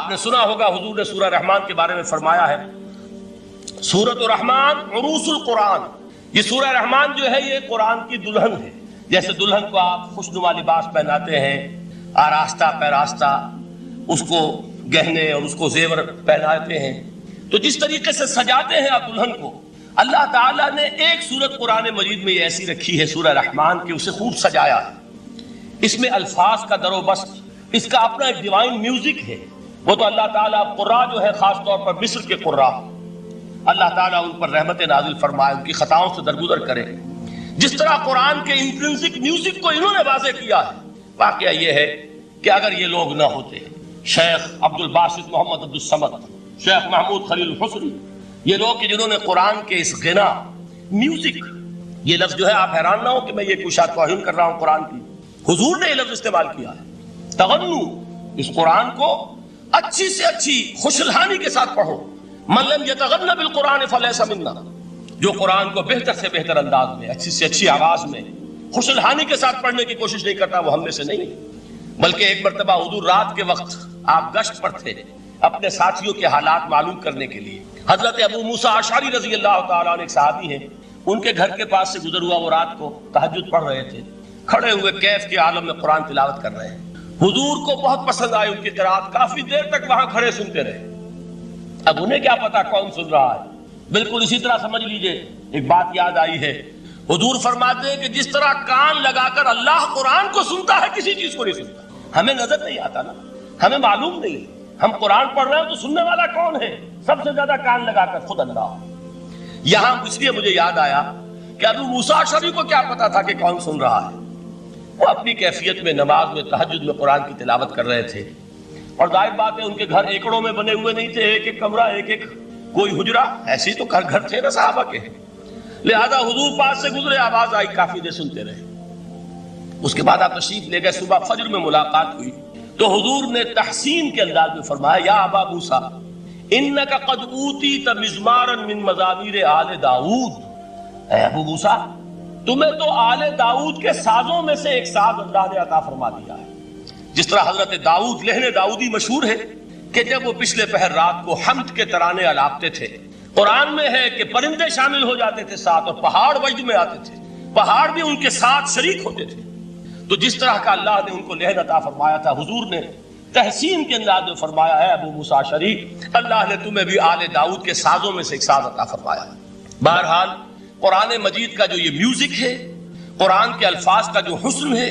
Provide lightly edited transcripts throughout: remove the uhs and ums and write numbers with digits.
آپ نے سنا ہوگا حضور نے سورہ رحمان کے بارے میں فرمایا ہے، سورۃ الرحمان عروس القرآن، یہ سورہ رحمان جو ہے یہ قرآن کی دلہن ہے۔ جیسے دلہن کو آپ خوشنما لباس پہناتے ہیں، آراستہ پیراستہ اس کو گہنے اور اس کو زیور پہناتے ہیں، تو جس طریقے سے سجاتے ہیں آپ دلہن کو، اللہ تعالیٰ نے ایک سورت قرآن مجید میں ایسی رکھی ہے سورہ رحمان کی، اسے خوب سجایا ہے۔ اس میں الفاظ کا در و بست، اس کا اپنا ایک ڈیوائن میوزک ہے۔ وہ تو اللہ تعالیٰ قراء جو ہے، خاص طور پر مصر کے قراء، اللہ تعالیٰ ان پر رحمت نازل فرمائے، ان کی خطاؤں سے درگزر کرے۔ جس طرح قرآن کے انٹرنسک میوزک کو انہوں نے واضح کیا ہے، واقعہ یہ ہے کہ اگر یہ لوگ نہ ہوتے، شیخ عبد الباسط محمد عبد الصمد، شیخ محمود خلیل الحصری، یہ لوگ کہ جنہوں نے قرآن کے اس غنا میوزک، یہ لفظ جو ہے آپ حیران نہ ہو کہ میں یہ کوئی شاید توہین کر رہا ہوں قرآن کی، حضور نے یہ لفظ استعمال کیا ہے، تغنو، اس قرآن کو اچھی سے اچھی خوشلحانی کے ساتھ پڑھو۔ من لم یتغن بالقرآن فلیس منا، جو قرآن کو بہتر سے بہتر انداز میں، اچھی سے اچھی آواز میں، خوشلحانی کے ساتھ پڑھنے کی کوشش نہیں کرتا، وہ ہم میں سے نہیں۔ بلکہ ایک مرتبہ حضور رات کے وقت آپ گشت پر تھے اپنے ساتھیوں کے حالات معلوم کرنے کے لیے۔ حضرت ابو موسیٰ اشعری رضی اللہ تعالیٰ عنہ ایک صحابی ہیں، ان کے گھر کے پاس سے گزر ہوا، وہ رات کو تہجد پڑھ رہے تھے، کھڑے ہوئے کیف کے عالم میں قرآن تلاوت کر رہے ہیں۔ حضور کو بہت پسند آئی ان کی قرات، کافی دیر تک وہاں کھڑے سنتے رہے۔ اب انہیں کیا پتا کون سن رہا ہے، بالکل اسی طرح سمجھ لیجئے ایک بات یاد آئی ہے، حضور فرماتے ہیں کہ جس طرح کان لگا کر اللہ قرآن کو سنتا ہے، کسی چیز کو نہیں سنتا۔ ہمیں نظر نہیں آتا نا، ہمیں معلوم نہیں، ہم قرآن پڑھ رہے ہیں تو سننے والا کون ہے؟ سب سے زیادہ کان لگا کر خود اللہ۔ یہاں اس لیے مجھے یاد آیا کہ ابو موسیٰ اشعری کو کیا پتا تھا کہ کون سن رہا ہے؟ وہ اپنی کیفیت میں نماز میں تہجد میں قرآن کی تلاوت کر رہے تھے، اور ظاہر بات ہے ان کے گھر ایکڑوں میں بنے ہوئے نہیں تھے، ایک ایک کمرہ، ایک ایک کوئی حجرہ، ایسے تو گھر تھے نا صحابہ کے، لہذا حضور پاس سے گزرے، آواز آئی، کافی دیر سنتے رہے۔ اس کے بعد آپ تشریف لے گئے، صبح فجر میں ملاقات ہوئی تو حضور نے تحسین کے انداز میں فرمایا، یا ابا موسیٰ انک قد اوتیت مزمارا من مزامیر آل داؤد، اے ابو موسیٰ تمہیں تو آل داؤد کے سازوں میں سے ایک ساز اللہ نے عطا فرما دیا ہے۔ جس طرح حضرت داؤد، لہن داؤدی مشہور ہے کہ جب وہ پچھلے پہر رات کو حمد کے ترانے الاپتے تھے، قرآن میں ہے کہ پرندے شامل ہو جاتے تھے ساتھ، اور پہاڑ وجد میں آتے تھے، پہاڑ بھی ان کے ساتھ شریک ہوتے تھے۔ تو جس طرح کا اللہ نے ان کو لہن عطا فرمایا تھا، حضور نے تحسین کے انداز میں فرمایا ہے ابو موسیٰ اشعری، اللہ نے تمہیں بھی آل داؤد کے سازوں میں سے ایک ساز عطا فرمایا ہے۔ بہرحال قرآن مجید کا جو یہ میوزک ہے، قرآن کے الفاظ کا جو حسن ہے،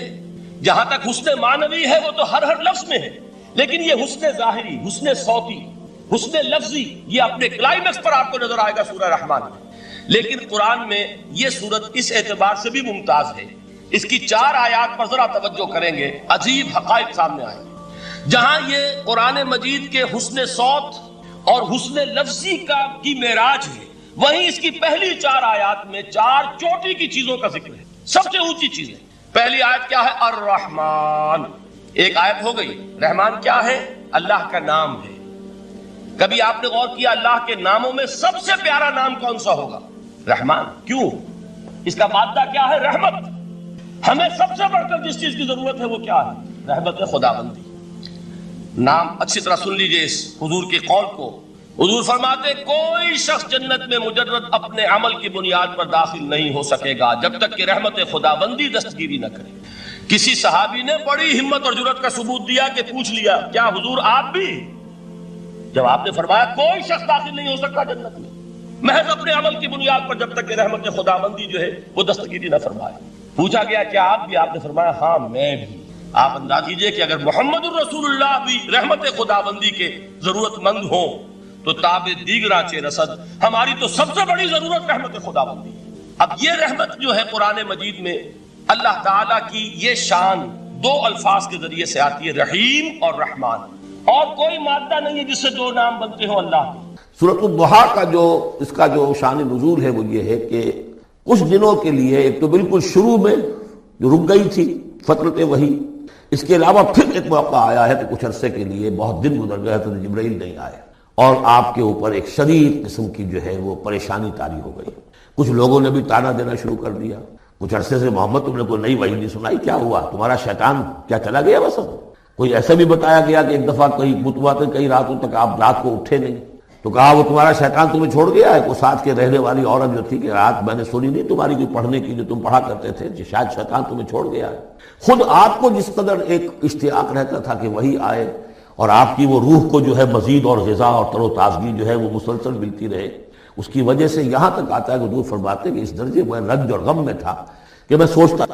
جہاں تک حسن معنوی ہے وہ تو ہر لفظ میں ہے، لیکن یہ حسن ظاہری، حسن صوتی، حسن لفظی، یہ اپنے کلائمیکس پر آپ کو نظر آئے گا سورہ رحمان میں۔ لیکن قرآن میں یہ سورت اس اعتبار سے بھی ممتاز ہے، اس کی 4 آیات پر ذرا توجہ کریں گے، عجیب حقائق سامنے آئیں گے۔ جہاں یہ قرآن مجید کے حسن صوت اور حسن لفظی کی معراج ہے، وہیں اس کی پہلی 4 آیات میں 4 چوٹی کی چیزوں کا ذکر ہے، سب سے اونچی چیز ہے۔ پہلی آیت کیا ہے؟ الرحمن، ایک آیت ہو گئی۔ رحمان کیا ہے؟ اللہ کا نام ہے۔ کبھی آپ نے غور کیا اللہ کے ناموں میں سب سے پیارا نام کون سا ہوگا؟ رحمان۔ کیوں؟ اس کا مادہ کیا ہے؟ رحمت۔ ہمیں سب سے بڑھ کر جس چیز کی ضرورت ہے وہ کیا ہے؟ رحمت خداوندی۔ نام اچھی طرح سن لیجئے اس حضور کے قول کو۔ حضور فرماتے کوئی شخص جنت میں مجرد اپنے عمل کی بنیاد پر داخل نہیں ہو سکے گا جب تک کہ رحمت خداوندی دستگیری نہ کرے۔ کسی صحابی نے بڑی ہمت اور جرأت کا ثبوت دیا کہ پوچھ لیا، کیا حضور آپ بھی؟ جب آپ نے فرمایا کوئی شخص داخل نہیں ہو سکتا جنت میں محض اپنے عمل کی بنیاد پر جب تک کہ رحمت خداوندی جو ہے وہ دستگیری نہ فرمائے۔ پوچھا گیا کیا آپ بھی؟ آپ نے فرمایا ہاں میں بھی۔ آپ انداز کیجئے کہ اگر محمد الرسول اللہ بھی رحمت خداوندی کے ضرورت مند ہوں تو تاب دیگرا چے رسد، ہماری تو سب سے بڑی ضرورت رحمت خداوندی ہے۔ اب یہ رحمت جو ہے قرآن مجید میں اللہ تعالیٰ کی یہ شان 2 الفاظ کے ذریعے سے آتی ہے، رحیم اور رحمان، اور کوئی مادہ نہیں ہے جس سے 2 نام بنتے ہوں اللہ کے۔ سورۃ الضحیٰ کا اس کا جو شان نزول ہے وہ یہ ہے کہ کچھ دنوں کے لیے، ایک تو بالکل شروع میں جو رک گئی تھی فترت وحی، اس کے علاوہ پھر ایک موقع آیا ہے کہ کچھ عرصے کے لیے بہت دن گزر گئے تو جبرائیل نہیں آئے، اور آپ کے اوپر ایک شدید قسم کی جو ہے وہ پریشانی طاری ہو گئی۔ کچھ لوگوں نے بھی تانا دینا شروع کر دیا، کچھ عرصے سے محمد تم نے کوئی نئی وحی نہیں سنائی، کیا ہوا؟ تمہارا شیطان کیا چلا گیا؟ بس کوئی ایسا بھی بتایا گیا کہ ایک دفعہ کئی متواتر کئی راتوں تک آپ رات کو اٹھے نہیں، تو کہا وہ تمہارا شیطان تمہیں چھوڑ گیا ہے؟ کوئی ساتھ کے رہنے والی عورت جو تھی کہ رات میں نے سنی نہیں تمہاری کوئی پڑھنے کی جو تم پڑھا کرتے تھے، کہ شاید شیطان تمہیں چھوڑ گیا ہے۔ خود آپ کو جس قدر ایک اشتیاق رہتا تھا کہ وہی آئے اور آپ کی وہ روح کو جو ہے مزید اور غذا اور تر و تازگی جو ہے وہ مسلسل ملتی رہے، اس کی وجہ سے یہاں تک آتا ہے کہ حضور فرماتے ہیں کہ اس درجے میں رنج اور غم میں تھا کہ میں سوچتا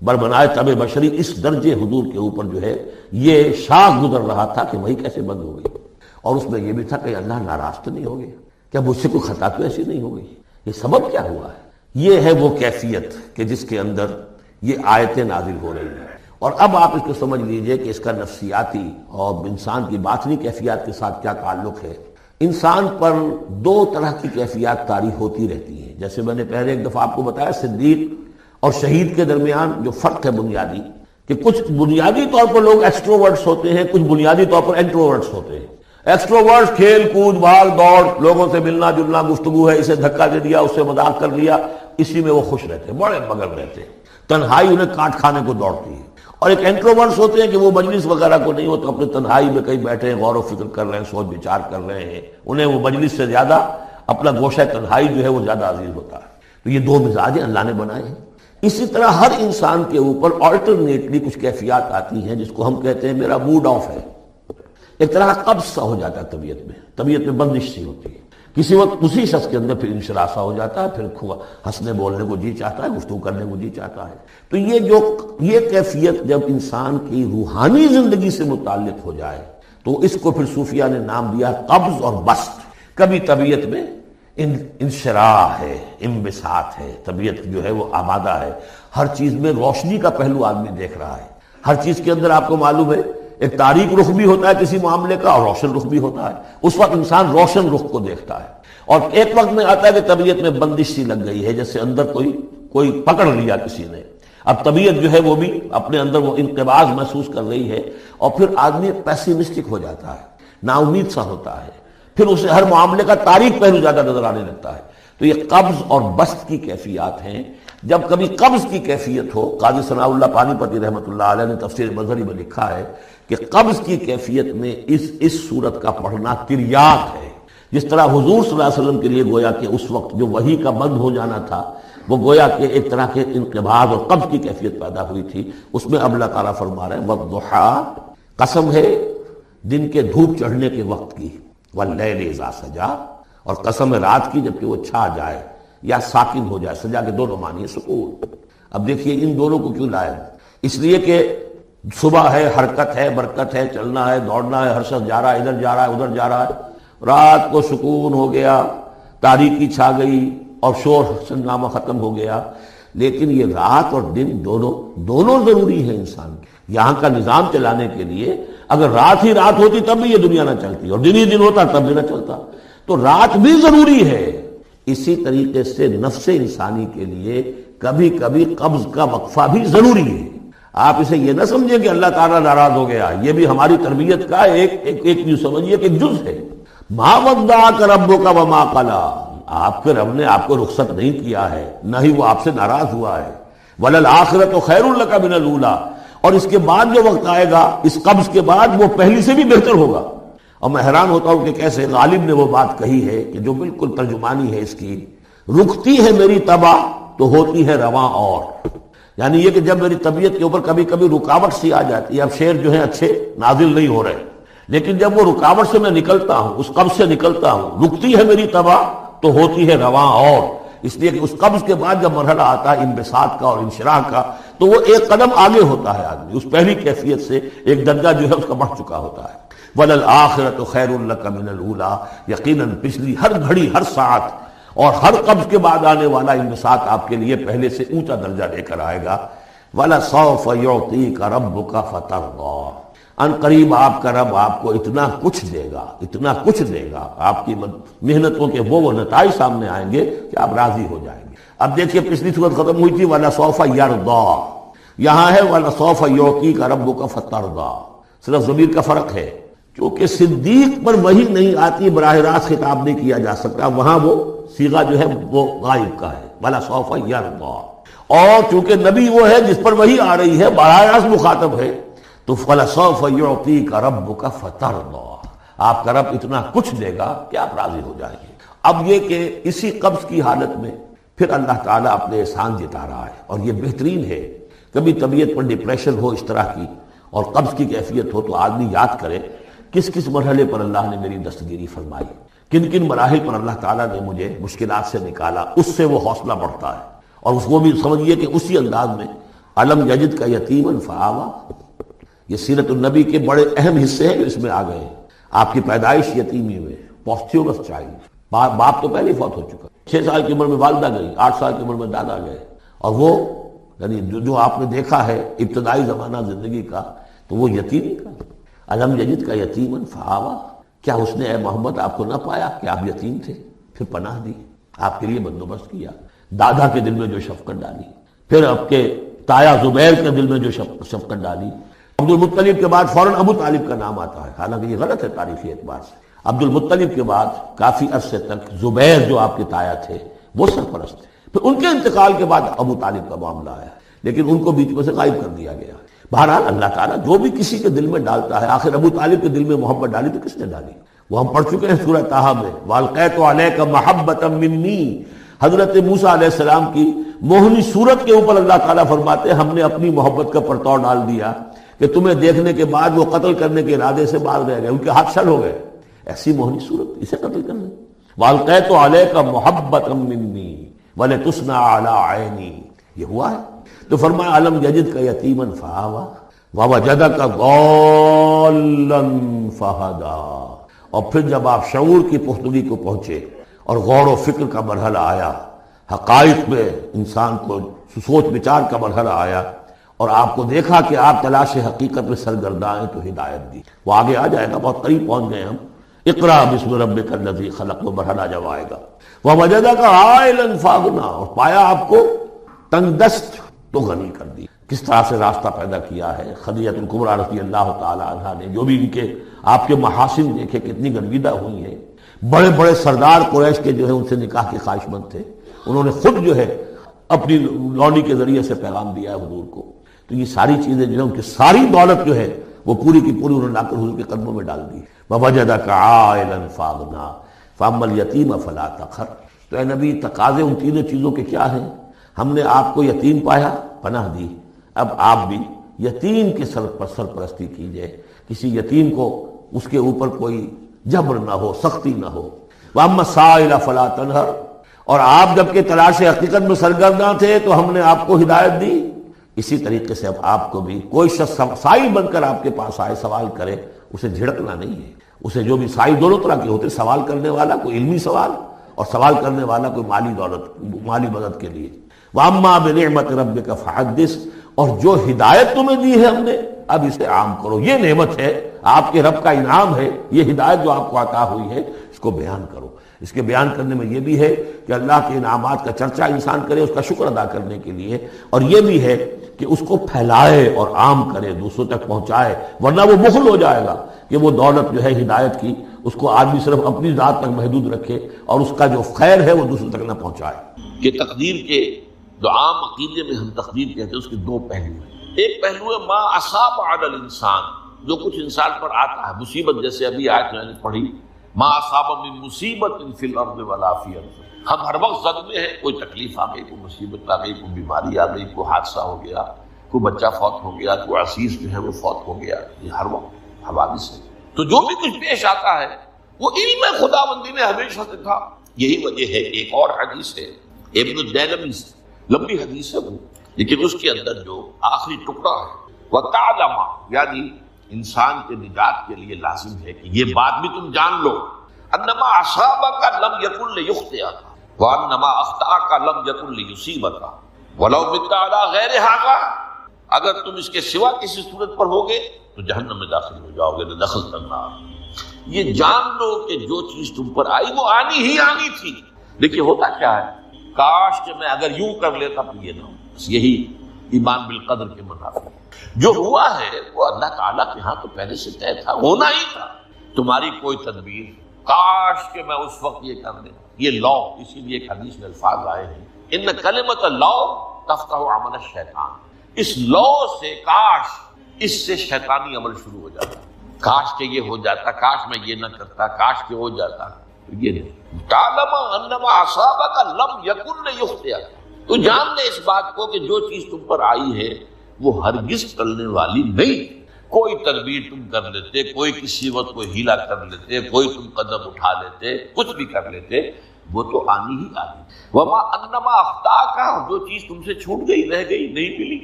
بربنائے طب بشری، اس درجے حضور کے اوپر جو ہے یہ شاخ گزر رہا تھا کہ وہی کیسے بند ہو گئی، اور اس میں یہ بھی تھا کہ اللہ ناراض تو نہیں ہو گیا، کیا مجھ سے کوئی خطا تو ایسی نہیں ہو گئی، یہ سبب کیا ہوا ہے؟ یہ ہے وہ کیفیت کہ جس کے اندر یہ آیتیں نازل ہو رہی ہیں۔ اور اب آپ اس کو سمجھ لیجئے کہ اس کا نفسیاتی اور انسان کی باطنی کیفیات کے ساتھ کیا تعلق ہے۔ انسان پر دو طرح کی کیفیات طاری ہوتی رہتی ہیں، جیسے میں نے پہلے ایک دفعہ آپ کو بتایا صدیق اور شہید کے درمیان جو فرق ہے بنیادی، کہ کچھ بنیادی طور پر لوگ ایکسٹروورٹس ہوتے ہیں، کچھ بنیادی طور پر انٹروورٹس ہوتے ہیں۔ ایکسٹروورٹس کھیل کود بھاگ دوڑ، لوگوں سے ملنا جلنا، گفتگو ہے، اسے دھکا دے دیا، اس سے مذاق کر لیا، اسی میں وہ خوش رہتے ہیں، بڑے مگن رہتے ہیں، تنہائی انہیں کاٹ کھانے کو دوڑتی ہے۔ اور ایک انٹروورٹس ہوتے ہیں کہ وہ مجلس وغیرہ کو نہیں ہوتے، اپنے تنہائی میں کہیں بیٹھے ہیں، غور و فکر کر رہے ہیں، سوچ بچار کر رہے ہیں، انہیں وہ مجلس سے زیادہ اپنا گوشہ تنہائی جو ہے وہ زیادہ عزیز ہوتا ہے۔ تو یہ دو مزاج اللہ نے بنائے ہیں۔ اسی طرح ہر انسان کے اوپر آلٹرنیٹلی کچھ کیفیات آتی ہیں جس کو ہم کہتے ہیں میرا موڈ آف ہے، ایک طرح کا قبض سا ہو جاتا ہے، طبیعت میں بندش سی ہوتی ہے، کسی وقت اسی شخص کے اندر پھر انشراح سا ہو جاتا ہے، پھر ہنسنے بولنے کو جی چاہتا ہے، گفتگو کرنے کو جی چاہتا ہے۔ تو یہ کیفیت جب انسان کی روحانی زندگی سے متعلق ہو جائے تو اس کو پھر صوفیہ نے نام دیا قبض اور بسط۔ کبھی طبیعت میں انشراح ہے، انبساط ہے، طبیعت جو ہے وہ آبادہ ہے، ہر چیز میں روشنی کا پہلو آدمی دیکھ رہا ہے، ہر چیز کے اندر آپ کو معلوم ہے ایک تاریک رخ بھی ہوتا ہے کسی معاملے کا اور روشن رخ بھی ہوتا ہے، اس وقت انسان روشن رخ کو دیکھتا ہے۔ اور ایک وقت میں آتا ہے کہ طبیعت میں بندش سی لگ گئی ہے، جیسے اندر کوئی پکڑ لیا کسی نے، اب طبیعت جو ہے وہ بھی اپنے اندر وہ انقباض محسوس کر رہی ہے، اور پھر آدمی پیسیمسٹک ہو جاتا ہے، نا امید سا ہوتا ہے، پھر اسے ہر معاملے کا تاریک پہلو زیادہ نظر آنے لگتا ہے۔ تو یہ قبض اور بسط کی کیفیات ہیں۔ جب کبھی قبض کی کیفیت ہو، قاضی ثناء اللہ پانی پتی رحمۃ اللہ علیہ نے تفسیر مظہری میں لکھا ہے کہ قبض کی کیفیت میں اس صورت کا پڑھنا تریاق ہے، جس طرح حضور صلی اللہ علیہ وسلم کے لیے گویا کہ اس وقت جو وحی کا بند ہو جانا تھا وہ گویا کہ ایک طرح کے انقباض اور قبض کی کیفیت پیدا ہوئی تھی، اس میں اب اللہ تعالیٰ فرما رہے ہیں وَالضُّحَىٰ، قسم ہے دن کے دھوپ چڑھنے کے وقت کی، وَاللَّيْلِ إِذَا سَجَىٰ، اور قسم ہے رات کی جبکہ وہ چھا جائے یا ساکن ہو جائے، سجا کے دونوں معنی ہے سکون۔ اب دیکھیے ان دونوں کو کیوں لائے، اس لیے کہ صبح ہے، حرکت ہے، برکت ہے، چلنا ہے، دوڑنا ہے، ہر شخص جا رہا ہے، ادھر جا رہا ہے ادھر جا رہا ہے، رات کو سکون ہو گیا، تاریکی چھا گئی اور شور سنگامہ ختم ہو گیا۔ لیکن یہ رات اور دن دونوں ضروری ہیں انسان کے یہاں کا نظام چلانے کے لیے۔ اگر رات ہی رات ہوتی تب بھی یہ دنیا نہ چلتی، اور دن ہی دن ہوتا تب بھی نہ چلتا، تو رات بھی ضروری ہے۔ اسی طریقے سے نفس انسانی کے لیے کبھی کبھی قبض کا وقفہ بھی ضروری ہے۔ آپ اسے یہ نہ سمجھیں کہ اللہ تعالیٰ ناراض ہو گیا، یہ بھی ہماری تربیت کا ایک یوں سمجھیے کہ جز ہے۔ ما ودعک ربک وما قلی، آپ کے رب نے آپ کو رخصت نہیں کیا ہے، نہ ہی وہ آپ سے ناراض ہوا ہے۔ وللآخرۃ خیر لک من الاولی، اور اس کے بعد جو وقت آئے گا اس قبض کے بعد وہ پہلی سے بھی بہتر ہوگا۔ اور میں حیران ہوتا ہوں کہ کیسے غالب نے وہ بات کہی ہے کہ جو بالکل ترجمانی ہے اس کی، رکتی ہے میری طبع تو ہوتی ہے رواں اور، یعنی یہ کہ جب میری طبیعت کے اوپر کبھی کبھی رکاوٹ سی آ جاتی ہے، اب شعر جو ہے اچھے نازل نہیں ہو رہے، لیکن جب وہ رکاوٹ سے میں نکلتا ہوں، اس قبض سے نکلتا ہوں، رکتی ہے میری طبع تو ہوتی ہے رواں اور، اس لیے کہ اس قبض کے بعد جب مرحلہ آتا ہے انبساط کا اور انشراح کا تو وہ ایک قدم آگے ہوتا ہے، آدمی اس پہلی کیفیت سے ایک درجہ جو ہے اس کا بڑھ چکا ہوتا ہے۔ وَلَلْآخِرَةُ خَيْرٌ لَكَ مِنَ الْأُولَىٰ، یقیناً پچھلی ہر گھڑی، ہر ساعت اور ہر قبض کے بعد آنے والا انبساط آپ کے لیے پہلے سے اونچا درجہ لے کر آئے گا۔ وَلَسَوْفَ يُعْطِيكَ رَبُّكَ فَتَرْضَىٰ، ان قریب آپ کا رب آپ کو اتنا کچھ دے گا، اتنا کچھ دے گا، آپ کی محنتوں کے وہ نتائج سامنے آئیں گے کہ آپ راضی ہو جائیں گے۔ اب دیکھیے پچھلی صورت ختم ہوئی تھی وَلَسَوْفَ يَرْضَىٰ، یہاں ہے وَلَسَوْفَ يُعْطِيكَ رَبُّكَ فَتَرْضَىٰ، صرف ضمیر کا فرق ہے، کیونکہ صدیق پر وحی نہیں آتی، براہ راست خطاب نہیں کیا جا سکتا، وہاں وہ صیغہ جو ہے وہ غائب کا ہے وَلَسَوْفَ يَرْضَىٰ، اور چونکہ نبی وہ ہے جس پر وحی آ رہی ہے، براہ راست مخاطب ہے، تو فَلَسَوْفَ يُعْطِيكَ رَبُّكَ فَتَرْضَىٰ، آپ کا رب اتنا کچھ دے گا کہ آپ راضی ہو جائیں گے۔ اب یہ کہ اسی قبض کی حالت میں پھر اللہ تعالیٰ اپنے احسان جتا رہا ہے، اور یہ بہترین ہے۔ کبھی طبیعت پر ڈپریشن ہو اس طرح کی اور قبض کی کیفیت ہو تو آدمی یاد کرے کس کس مرحلے پر اللہ نے میری دستگیری فرمائی، کن کن مراحل پر اللہ تعالیٰ نے مجھے مشکلات سے نکالا، اس سے وہ حوصلہ بڑھتا ہے۔ اور اس کو بھی سمجھیے کہ اسی انداز میں علم یجد کا یتیماً فآویٰ، یہ سیرت النبی کے بڑے اہم حصے ہیں جو اس میں آ گئے ہیں۔ آپ کی پیدائش یتیمی میں، پوسٹیورس چائلڈ، باپ تو پہلے ہی فوت ہو چکا، 6 سال کی عمر میں والدہ گئی، 8 سال کی عمر میں دادا گئے، اور وہ یعنی جو آپ نے دیکھا ہے ابتدائی زمانہ زندگی کا تو وہ یتیمی کا۔ علم یجد کا یتیماً فآویٰ، کیا اس نے اے محمد آپ کو نہ پایا کہ آپ یتیم تھے، پھر پناہ دی، آپ کے لیے بندوبست کیا، دادا کے دل میں جو شفقت ڈالی، پھر آپ کے تایا زبیر کے دل میں جو شفقت ڈالی۔ عبد المطلب کے بعد فوراً ابو طالب کا نام آتا ہے، حالانکہ یہ غلط ہے تاریخی اعتبار سے۔ عبد المطلب کے بعد کافی عرصے تک زبیر جو آپ کے تایا تھے وہ سرپرست تھے، پھر ان کے انتقال کے بعد ابو طالب کا معاملہ آیا، لیکن ان کو بیچ میں سے غائب کر دیا گیا۔ بہرحال اللہ تعالیٰ جو بھی کسی کے دل میں ڈالتا ہے، آخر ابو طالب کے دل میں محبت ڈالی تو کس نے ڈالی؟ وہ ہم پڑھ چکے ہیں سورہ طٰہٰ میں، وَأَلْقَيْتُ عَلَيْكَ مَحَبَّةً مِّنِّي، حضرت موسیٰ علیہ السلام کی موہنی صورت کے اوپر اللہ تعالیٰ فرماتے ہیں ہم نے اپنی محبت کا پرتو ڈال دیا کہ تمہیں دیکھنے کے بعد وہ قتل کرنے کے ارادے سے باز رہ گئے، ان کے ہاتھ شل ہو گئے، ایسی موہنی صورت اسے قتل کر لیں۔ وَأَلْقَيْتُ عَلَيْكَ مَحَبَّةً مِّنِّي وَلِتُصْنَعَ عَلَىٰ عَيْنِي، یہ ہوا ہے۔ تو فرمایا علم یجد کا یتیماً فآویٰ ووجدک ضالاً فہدیٰ، اور پھر جب آپ شعور کی پختگی کو پہنچے اور غور و فکر کا مرحلہ آیا، حقائق میں انسان کو سوچ بچار کا مرحلہ آیا، اور آپ کو دیکھا کہ آپ تلاش حقیقت میں سرگرداں ہیں تو ہدایت دی۔ وہ آگے آ جائے گا، بہت قریب پہنچ گئے ہم، اقرأ بسم ربک الذی خلق، وہ مرحلہ جب آئے گا۔ ووجدک عائلاً فاغنیٰ، اور پایا آپ کو تنگ دست تو غنی کر دی۔ کس طرح سے راستہ پیدا کیا ہے خدیجہ الکبریٰ رضی اللہ تعالی عنہا نے، جو بھی ان کے آپ کے محاسن دیکھے کتنی گرویدہ ہوئی ہیں۔ بڑے بڑے سردار قریش کے جو ہے ان سے نکاح کے خواہش مند تھے، انہوں نے خود جو ہے اپنی لونی کے ذریعے سے پیغام دیا ہے حضور کو۔ تو یہ ساری چیزیں جو ہے ان کی ساری دولت جو ہے وہ پوری کی پوری انہوں نے لا کر حضور کے قدموں میں ڈال دی۔ وَوَجَدَكَ عَائِلًا فَأَغْنَىٰ فَأَمَّا الْيَتِيمَ فَلَا تَقْهَرْ، تو اے نبی تقاضے ان تینوں چیزوں کے کیا ہیں؟ ہم نے آپ کو یتیم پایا، پناہ دی، اب آپ بھی یتیم کے سرپرستی کیجئے، کسی یتیم کو اس کے اوپر کوئی جبر نہ ہو، سختی نہ ہو۔ وَأَمَّا السَّائِلَ فَلَا تَنْهَرْ، اور آپ جب کہ تلاش حقیقت میں سرگرداں تھے تو ہم نے آپ کو ہدایت دی، اسی طریقے سے اب آپ کو بھی کوئی شخص سائل بن کر آپ کے پاس آئے سوال کرے، اسے جھڑکنا نہیں ہے۔ اسے جو بھی سائل دونوں طرح کے ہوتے، سوال کرنے والا کوئی علمی سوال اور سوال کرنے والا کوئی مالی مدد کے لیے۔ وَأَمَّا بِنِعْمَةِ رَبِّكَ فَحَدِّثْ، اور جو ہدایت تمہیں دی ہے ہم نے اب اسے عام کرو، یہ نعمت ہے، آپ کے رب کا انعام ہے، یہ ہدایت جو آپ کو عطا ہوئی ہے اس کو بیان کرو۔ اس کے بیان کرنے میں یہ بھی ہے کہ اللہ کے انعامات کا چرچہ انسان کرے اس کا شکر ادا کرنے کے لیے، اور یہ بھی ہے کہ اس کو پھیلائے اور عام کرے، دوسروں تک پہنچائے، ورنہ وہ بخل ہو جائے گا کہ وہ دولت جو ہے ہدایت کی اس کو آدمی صرف اپنی ذات تک محدود رکھے اور اس کا جو خیر ہے وہ دوسروں تک نہ پہنچائے۔ کہ تقدیر کے جو عام عقیدے میں ہم تقدیر کہتے ہیں اس کے دو پہلو ہیں۔ ایک پہلو ہے ما اصاب علی الانسان، جو کچھ انسان پر آتا ہے مصیبت، جیسے ابھی آیت میں نے پڑھی ما اصاب من مصیبت فی الارض ولا فی انفسکم، ہم ہر وقت صدمے ہیں، کوئی تکلیف آ گئی، کوئی مصیبت آ گئی، کوئی بیماری آ گئی، کوئی حادثہ ہو گیا، کوئی بچہ فوت ہو گیا، کوئی عزیز جو ہے وہ فوت ہو گیا، یہ ہر وقت حوادث ہے۔ تو جو بھی کچھ پیش آتا ہے وہ علم خداوندی میں ہمیشہ سے تھا۔ یہی وجہ ہے کہ ایک اور حدیث ہے ابن الدیلمی سے، لمبی حدیث ہے وہ، لیکن اس کے اندر جو آخری ٹکڑا ہے وَتَعْلَمَ، یعنی انسان کے نجات کے لیے لازم ہے کہ یہ بات بھی تم جان لو، انما اصابک لم یکن لیخطئک وانما اخطأک لم یکن لیصیبک ولو مت علی غیر ھذا، اگر تم اس کے سوا کسی صورت پر ہوگے تو جہنم میں داخل ہو جاؤ گے، دخلت النار۔ یہ جان لو کہ جو چیز تم پر آئی وہ آنی ہی آنی تھی۔ دیکھیے ہوتا کیا ہے، کاش کہ میں اگر یوں کر لیتا تو یہ نہ ہو، بس یہی ایمان بالقدر کے منافع۔ جو ہوا ہے وہ اللہ تعالیٰ کے ہاں تو پہلے سے طے تھا، ہونا ہی تھا، تمہاری کوئی تدبیر، کاش کہ میں اس وقت یہ کر دیں، یہ لا۔ اسی لیے ایک حدیث میں الفاظ آئے ہیں ان کلمۃ لا تفتح عمل الشیطان، اس لا سے کاش اس سے شیطانی عمل شروع ہو جاتا، کاش کہ یہ ہو جاتا، کاش میں یہ نہ کرتا، کاش کہ ہو جاتا. یہ نہیں، تعلم انما اصابک لم یکن لیخطئک، تو جان لے اس بات کو کہ جو چیز تم پر آئی ہے وہ ہرگز ٹلنے والی نہیں. کوئی تدبیر تم کر لیتے، کوئی کسی وقت کوئی ہیلا کر لیتے، کوئی تم قدم اٹھا لیتے، کچھ بھی کر لیتے، وہ تو آنی ہی آنی. وما انما اخطاک، جو چیز تم سے چھوٹ گئی، رہ گئی، نہیں ملی.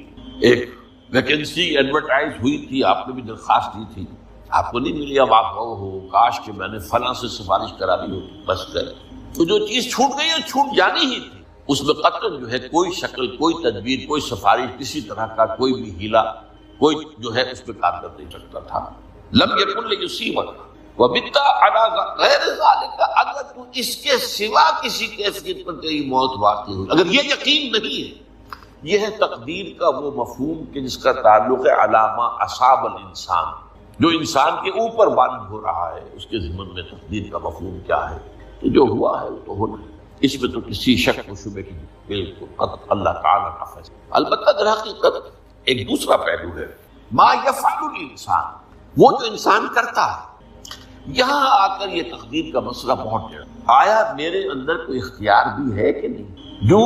ایک ویکینسی ایڈورٹائز ہوئی تھی، آپ نے بھی درخواست دی تھی، آپ کو نہیں ملی، اب آپ ہو کاش کہ میں نے فلاں سے سفارش کرا دی ہوتی، بس کر. تو جو چیز چھوٹ گئی وہ چھوٹ جانی ہی تھی. اس میں قطعاً جو ہے کوئی شکل، کوئی تدبیر، کوئی سفارش، کسی طرح کا کوئی بھی ہیلا، کوئی جو ہے اس پہ کام کر نہیں سکتا تھا. لم یکن لیصیبک وبت علی غیر ذلک، اگر تو اس کے سوا کسی کیفیت پر تیری موت واقع ہوئی، اگر یہ یقین نہیں ہے. یہ ہے تقدیر کا وہ مفہوم کہ جس کا تعلق ہے علامہ اصاب الانسان، جو انسان کے اوپر وارد ہو رہا ہے، اس کے ضمن میں تقدیر کا مفہوم کیا ہے کہ جو ہوا ہے وہ تو ہونا ہے. اس میں تو کسی شک و شبہ کی بالکل قطع اللہ تعالیٰ کا فیصلہ. البتہ در حقیقت ایک دوسرا پہلو ہے، ما یفعل الانسان، وہ جو انسان کرتا ہے. یہاں آ کر یہ تقدیر کا مسئلہ بہت ہے. آیا میرے اندر کوئی اختیار بھی ہے کہ نہیں؟ Do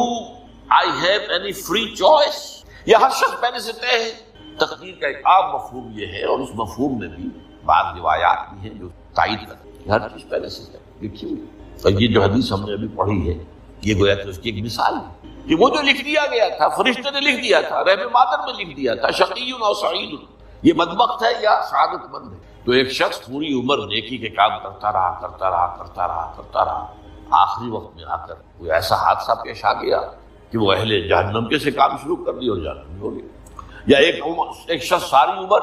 I have any free choice? یہ ہر شخص پہلے سے طے ہے. تقدیر کا ایک عام مفہوم یہ ہے، اور اس مفہوم میں بھی بعض روایات بھی ہیں جو تائید کرتی ہیں ہر چیز پہلے سے طے. لکھی ہوئی، اور یہ جو حدیث ہم نے ابھی پڑھی ہے یہ گویا کہ اس کی ایک مثال ہے کہ وہ جو لکھ دیا گیا تھا، فرشتے نے لکھ دیا تھا، رحم مادر میں لکھ دیا تھا، شقی و سعید، یہ بدبخت ہے یا سعادت مند ہے. تو ایک شخص پوری عمر نیکی کے کام کرتا رہا، آخری وقت میں آ کر کوئی ایسا حادثہ پیش آ گیا کہ وہ اہل جہنم کے سے کام شروع کر دی اور جہنمی ہو گیا. یا ایک شخص ساری عمر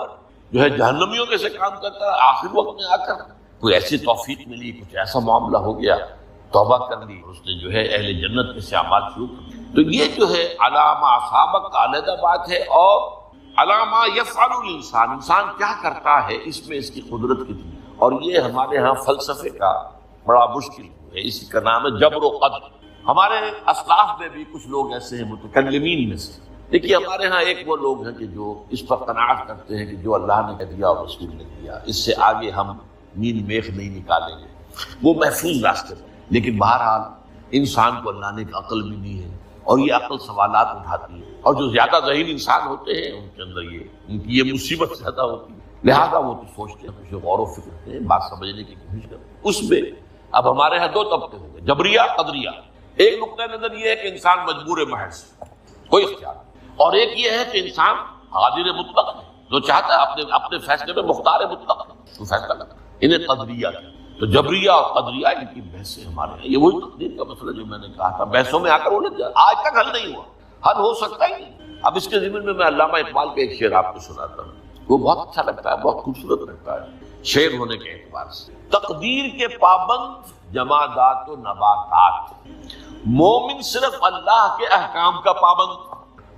جو ہے جہنمیوں کے سے کام کرتا ہے، آخری وقت میں آ کر کوئی ایسی توفیق ملی، کچھ ایسا معاملہ ہو گیا، توبہ کر لی، اس نے جو ہے اہل جنت کے سے اعمال شروع کر دی. تو یہ جو ہے علامہ اصابک کا علیحدہ بات ہے، اور علامہ یفعل الانسان، انسان کیا کرتا ہے، اس میں اس کی قدرت کتنی. اور یہ ہمارے ہاں فلسفے کا بڑا مشکل ہے، اسی کا نام ہے جبر و قدر. ہمارے اسلاف میں بھی کچھ لوگ ایسے ہیں متکلمین میں سے. دیکھیے ہمارے ہاں ایک وہ لوگ ہیں کہ جو اس پر قناعت کرتے ہیں کہ جو اللہ نے کہہ دیا اور رسول نے دیا، اس سے آگے ہم مین میخ نہیں نکالیں گے، وہ محفوظ راستے پر. لیکن بہرحال انسان کو اللہ نے ایک عقل بھی دی ہے، اور یہ عقل سوالات اٹھاتی ہے، اور جو زیادہ ذہین انسان ہوتے ہیں ان کے اندر ان کی یہ مصیبت زیادہ ہوتی ہے، لہذا وہ تو سوچتے ہیں، کچھ غور و فکر کرتے ہیں، بات سمجھنے کی کوشش کرتے ہیں. اس میں اب ہمارے ہاں دو طبقے ہو گئے، جبریہ، قدریہ. ایک نقطۂ نظر یہ ہے کہ انسان مجبور محض، کوئی اختیار نہیں، اور ایک یہ ہے کہ انسان قادر مطلق ہے، جو چاہتا ہے اپنے فیصلے میں مختار مطلق ہے، تو فیصلہ کرتا ہے. انہیں قدریہ کہتے ہیں. تو جبریہ اور قدریہ ان کی بحثیں ہمارے ہیں. یہ وہی تقدیر کا مسئلہ جو میں نے کہا تھا، بحثوں میں آ کر انہیں آج تک حل نہیں ہوا، حل ہو سکتا ہی نہیں. اب اس کے ضمن میں علامہ اقبال کا ایک شعر آپ کو سناتا ہوں، وہ بہت اچھا لگتا ہے، بہت خوبصورت لگتا ہے شعر ہونے کے اعتبار سے. تقدیر کے پابند جمادات و نباتات، مومن صرف اللہ کے احکام کا پابند.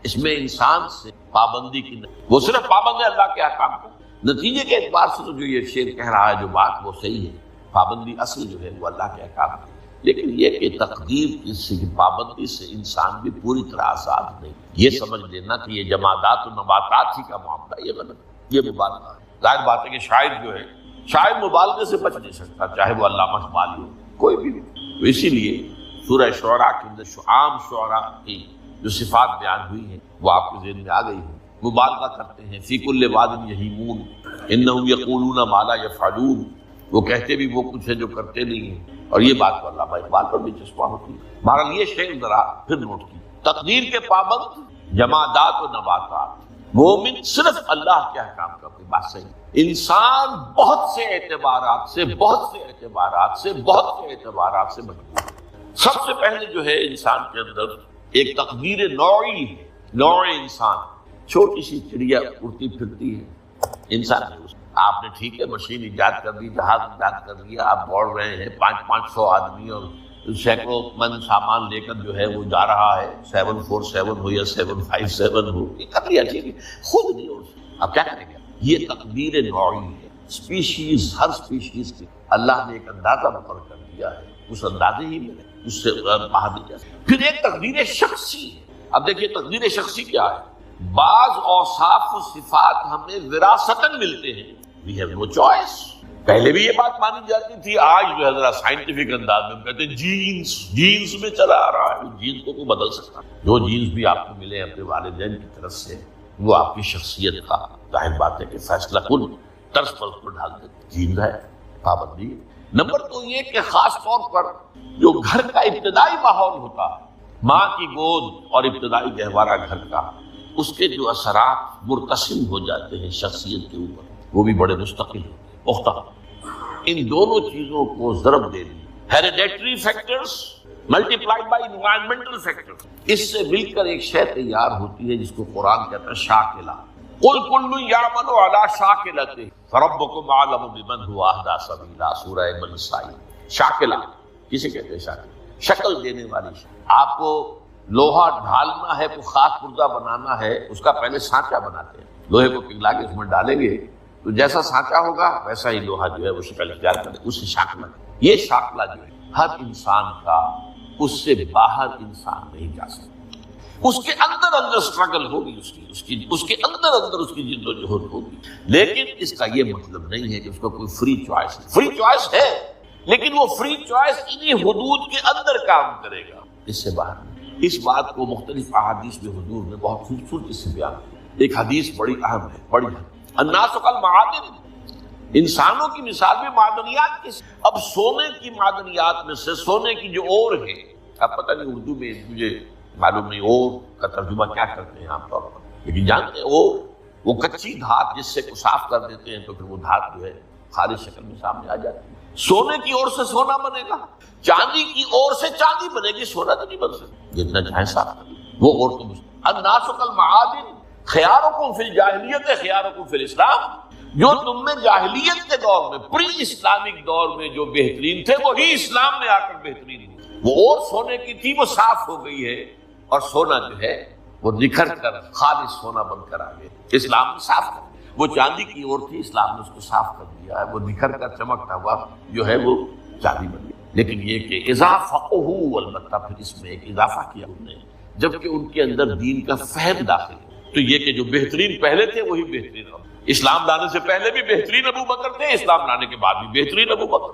اس میں انسان سے پابندی کی نہیں، وہ صرف پابند ہے اللہ کے احکام کا. نتیجے کے اعتبار سے تو جو یہ شعر کہہ رہا ہے، جو بات وہ صحیح ہے، پابندی اصل جو ہے وہ اللہ کے احکام ہے. لیکن یہ کہ تقدیر کی پابندی سے انسان بھی پوری طرح آزاد نہیں. یہ سمجھ لینا کہ یہ جمادات و نباتات ہی کا معاملہ، یہ غلط، یہ مبالغہ ہے. ظاہر بات ہے کہ شاعر جو ہے، شاعر مبالغے سے بچ نہیں سکتا، چاہے وہ علامہ اقبال ہو، کوئی بھی. تو اسی لیے سورہ شعراء کے اندر عام شعراء کی جو صفات بیان ہوئی ہیں وہ آپ کے ذہن میں آ گئی ہیں. مبالغہ کرتے ہیں، فی کل واد یہیمون انہم یقولون ما لا یفعلون، وہ کہتے بھی وہ کچھ ہے جو کرتے نہیں ہیں. اور یہ بات تو علامہ اقبال پر بھی چسپاں ہوتی ہے. بہرحال یہ شعر ذرا پھر نوٹ کی. تقدیر کے پابند جمادات و نباتات، مومن صرف اللہ کے احکام کا. کوئی بات صحیح. انسان بہت سے اعتبارات سے مجبور ہے. سب سے پہلے جو ہے انسان کے اندر ایک تقدیر نوعی ہے. نوع انسان، چھوٹی سی چڑیا اڑتی پھرتی ہے، انسان ہے. آپ نے ٹھیک ہے مشین ایجاد کر دی، جہاز ایجاد کر لیا، آپ دوڑ رہے ہیں 500 آدمی اور سینکڑوں من سامان لے کر جو ہے وہ جا رہا ہے، 747 ہو یا 757 ہو، یہ کر لیا، ٹھیک ہے، خود نہیں ہو. اب کیا کریں گے؟ یہ تقدیر نوعی ہے. اسپیشیز، ہر اسپیشیز کی اللہ نے ایک اندازہ مقرر کر دیا ہے، اس اندازے ہی میں اس سے باہر نہیں جا سکتا. پھر ایک تقدیر شخصی ہے. اب دیکھیے تقدیر شخصی کیا ہے. بعض اوصاف و صفات ہمیں وراثتاً ملتے ہیں. We have no choice. پہلے بھی یہ بات مانی جاتی تھی، آج جو ہے ذرا سائنٹیفک انداز میں ہم کہتے ہیں جینز میں چلا آ رہا ہے. جینز کو بدل سکتا ہے. جو جینز بھی آپ کو ملے اپنے والدین کی طرف سے وہ آپ کی شخصیت کا ظاہر بات ہے کہ فیصلہ کن طرز پر اس کو ڈال دیتے. جین ہے، پابندی. نمبر تو یہ کہ خاص طور پر جو گھر کا ابتدائی ماحول ہوتا ہے، ماں کی گود اور ابتدائی گہوارہ گھر کا، اس کے جو اثرات مرتسم ہو جاتے ہیں شخصیت کے اوپر، وہ بھی بڑے مستقل پختہ. ان دونوں چیزوں کو ضرب دے دی. Hereditary factors multiplied by environmental factors, اس سے مل کر ایک شے تیار ہوتی ہے جس کو قرآن کہتا ہے شاکلہ. قل کل یعمل علی شاکلتہ فربکم اعلم بمن هو اہدی سبیلا. سورہ بنی. شاکلہ کسے کہتے ہیں؟ شکل دینے والی. آپ کو لوہا ڈھالنا ہے، کوئی خاص پرزہ بنانا ہے، اس کا پہلے سانچہ بناتے ہیں. لوہے کو پگھلا کے اس میں ڈالیں گے تو جیسا سانچہ ہوگا ویسا ہی لوہا جو ہے وہ شکل اختیار کرے. اسے شاکلہ. یہ شاکلہ جو ہے ہر انسان کا، اس سے باہر انسان نہیں جا سکتا. اس کے اندر سٹرگل ہوگی، اس کے اندر اس کی جد و جہد ہوگی. لیکن اس کا یہ مطلب نہیں ہے کہ اس کا کوئی فری چوائس ہے. فری چوائس ہے لیکن وہ فری چوائس انہی حدود کے اندر کام کرے گا، اس سے باہر نہیں. اس بات کو مختلف احادیث میں حضور نے بہت خوبصورتی سے بیان کیا. ایک حدیث بڑی اہم ہے، بڑی ہے. الناس کالمعادن، انسانوں کی مثال بھی معدنیات کی. اب سونے کی معدنیات میں سے سونے کی جو اور ہے، اب پتہ نہیں اردو میں مجھے معلوم نہیں اور کا ترجمہ کیا کرتے ہیں عام طور پر، لیکن جانتے ہیں وہ کچی دھات جس سے کو صاف کر دیتے ہیں تو پھر وہ دھات جو ہے خالص شکل میں سامنے آ جاتی ہے. سونے کی اور سے سونا بنے گا، چاندی کی اور سے چاندی بنے گی، سونا تو نہیں بن سکتا جتنا چاہے صاف کر وہ اور تو. الناس کالمعادن خیارکم فی الجاہلیت خیارکم فی الاسلام. جو تم میں جاہلیت کے دور میں، پری اسلامک دور میں جو بہترین تھے وہی اسلام میں آ کر بہترین ہوئے. وہ اور سونے کی تھی وہ صاف ہو گئی ہے، اور سونا جو ہے وہ نکھر کر خالص سونا بن کر آ گیا. اسلام نے صاف کر دیا. وہ چاندی کی اور تھی، اسلام نے اس کو صاف کر دیا ہے، وہ نکھر کر چمکتا ہوا جو ہے وہ چاندی بن گیا. لیکن یہ کہ اضافہ البتہ پھر اس میں ایک اضافہ کیا انہوں نے، جبکہ ان کے اندر دین کا فہم داخل ہے. تو یہ کہ جو بہترین پہلے تھے وہی بہترین اب. اسلام لانے سے پہلے بھی بہترین ابو بکر تھے، اسلام لانے کے بعد بھی بہترین ابو بکر.